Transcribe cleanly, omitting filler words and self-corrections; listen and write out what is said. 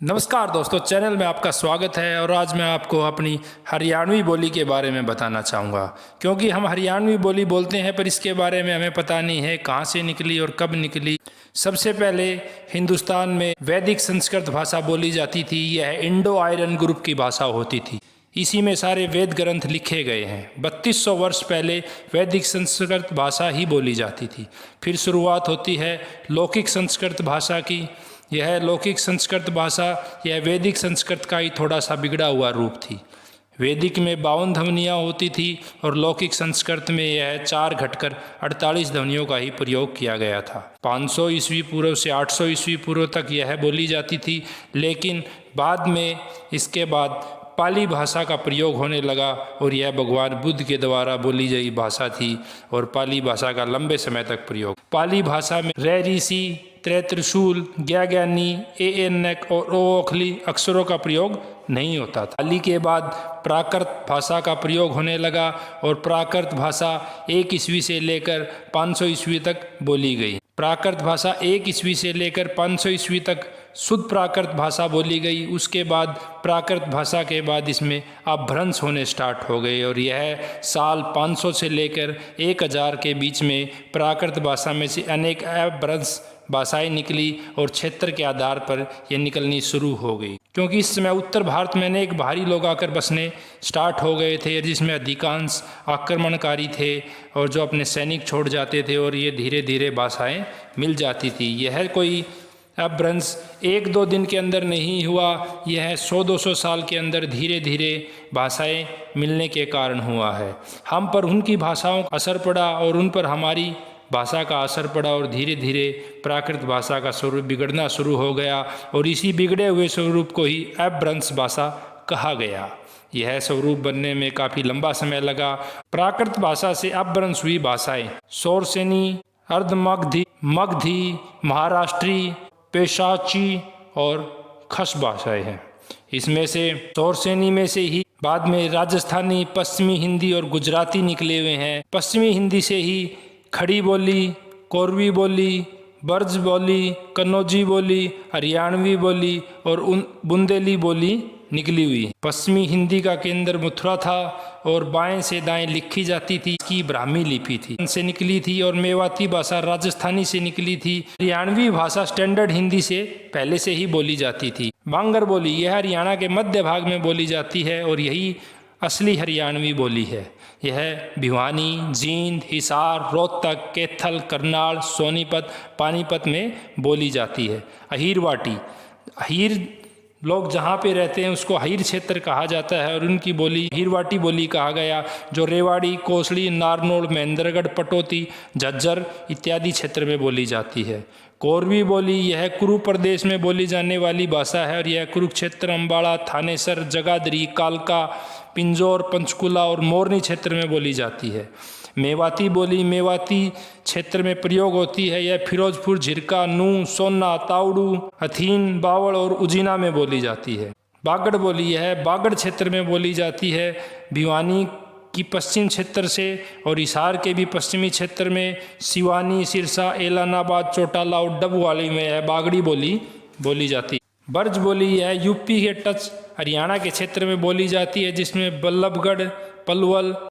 नमस्कार दोस्तों, चैनल में आपका स्वागत है। और आज मैं आपको अपनी हरियाणवी बोली के बारे में बताना चाहूँगा, क्योंकि हम हरियाणवी बोली बोलते हैं पर इसके बारे में हमें पता नहीं है कहाँ से निकली और कब निकली। सबसे पहले हिंदुस्तान में वैदिक संस्कृत भाषा बोली जाती थी। यह इंडो आर्यन ग्रुप की भाषा होती थी। इसी में सारे वेद ग्रंथ लिखे गए हैं। 3200 वर्ष पहले वैदिक संस्कृत भाषा ही बोली जाती थी। फिर शुरुआत होती है लौकिक संस्कृत भाषा की। यह लौकिक संस्कृत भाषा यह वैदिक संस्कृत का ही थोड़ा सा बिगड़ा हुआ रूप थी। वैदिक में 52 ध्वनियाँ होती थी और लौकिक संस्कृत में यह 4 घटकर 48 ध्वनियों का ही प्रयोग किया गया था। 500 ईस्वी पूर्व से 800 ईस्वी पूर्व तक यह बोली जाती थी, लेकिन बाद में इसके बाद पाली भाषा का प्रयोग होने लगा और यह भगवान बुद्ध के द्वारा बोली गई भाषा थी। और पाली भाषा का लंबे समय तक प्रयोग। पाली भाषा में रै ऋषि, त्रै त्रिशूल, ज्ञानी, एनक और ओखली अक्षरों का प्रयोग नहीं होता था। पाली के बाद प्राकृत भाषा का प्रयोग होने लगा और प्राकृत भाषा 1 ईस्वी से लेकर 500 ईस्वी तक बोली गई। प्राकृत भाषा 1 ईस्वी से लेकर 500 ईस्वी तक शुद्ध प्राकृत भाषा बोली गई। उसके बाद प्राकृत भाषा के बाद इसमें अपभ्रंश होने स्टार्ट हो गए और यह साल 500 से लेकर 1000 के बीच में प्राकृत भाषा में से अनेक अपभ्रंश भाषाएं निकली और क्षेत्र के आधार पर यह निकलनी शुरू हो गई, क्योंकि इस समय उत्तर भारत में अनेक बाहरी लोग आकर बसने स्टार्ट हो गए थे, जिसमें अधिकांश आक्रमणकारी थे और जो अपने सैनिक छोड़ जाते थे और ये धीरे धीरे भाषाएं मिल जाती थी। यह कोई अपभ्रंश 1-2 दिन के अंदर नहीं हुआ, यह 100-200 साल के अंदर धीरे धीरे भाषाएं मिलने के कारण हुआ है। हम पर उनकी भाषाओं का असर पड़ा और उन पर हमारी भाषा का असर पड़ा और धीरे धीरे प्राकृत भाषा का स्वरूप बिगड़ना शुरू हो गया और इसी बिगड़े हुए स्वरूप को ही अपभ्रंश भाषा कहा गया। यह स्वरूप बनने में काफ़ी लंबा समय लगा। प्राकृत भाषा से अपभ्रंश हुई भाषाएं सौरसेनी, अर्धमगधी, मगधी, महाराष्ट्री, पेशाची और खस भाषाएं हैं। इसमें से सौरसेनी में से ही बाद में राजस्थानी, पश्चिमी हिंदी और गुजराती निकले हुए हैं। पश्चिमी हिंदी से ही खड़ी बोली, कोरवी बोली, ब्रज बोली, कन्नौजी बोली, हरियाणवी बोली और बुंदेली बोली निकली हुई। पश्चिमी हिंदी का केंद्र मथुरा था और बाएं से दाएं लिखी जाती थी। इसकी ब्राह्मी लिपि थी से निकली थी और मेवाती भाषा राजस्थानी से निकली थी। हरियाणवी भाषा स्टैंडर्ड हिंदी से पहले से ही बोली जाती थी। बांगर बोली यह हरियाणा के मध्य भाग में बोली जाती है और यही असली हरियाणवी बोली है। यह भिवानी, जींद, हिसार, रोहतक, कैथल, करनाल, सोनीपत, पानीपत में बोली जाती है। अहीरवाटी, अहीर लोग जहाँ पे रहते हैं उसको अहीर क्षेत्र कहा जाता है और उनकी बोली अहीरवाटी बोली कहा गया, जो रेवाड़ी, कोसली, नारनौल, महेंद्रगढ़, पटौती, झज्जर इत्यादि क्षेत्र में बोली जाती है। कोरवी बोली यह कुरु प्रदेश में बोली जाने वाली भाषा है और यह कुरुक्षेत्र, अम्बाड़ा, थानेसर, जगाधरी, कालका, पिंजौर, पंचकुला और मोरनी क्षेत्र में बोली जाती है। मेवाती बोली मेवाती क्षेत्र में प्रयोग होती है। यह फिरोजपुर, झिरका, नूह, सोन्ना, ताउड़ू, हथीन, बावड़ और उजीना में बोली जाती है। बागड़ बोली यह बागड़ क्षेत्र में बोली जाती है। भिवानी की पश्चिम क्षेत्र से और हिसार के भी पश्चिमी क्षेत्र में सिवानी, सिरसा, एलनाबाद, चौटाला और डबवाली में यह बागड़ी बोली बोली जाती है। ब्रज बोली यह यूपी के टच हरियाणा के क्षेत्र में बोली जाती है, जिसमें बल्लभगढ़, पलवल,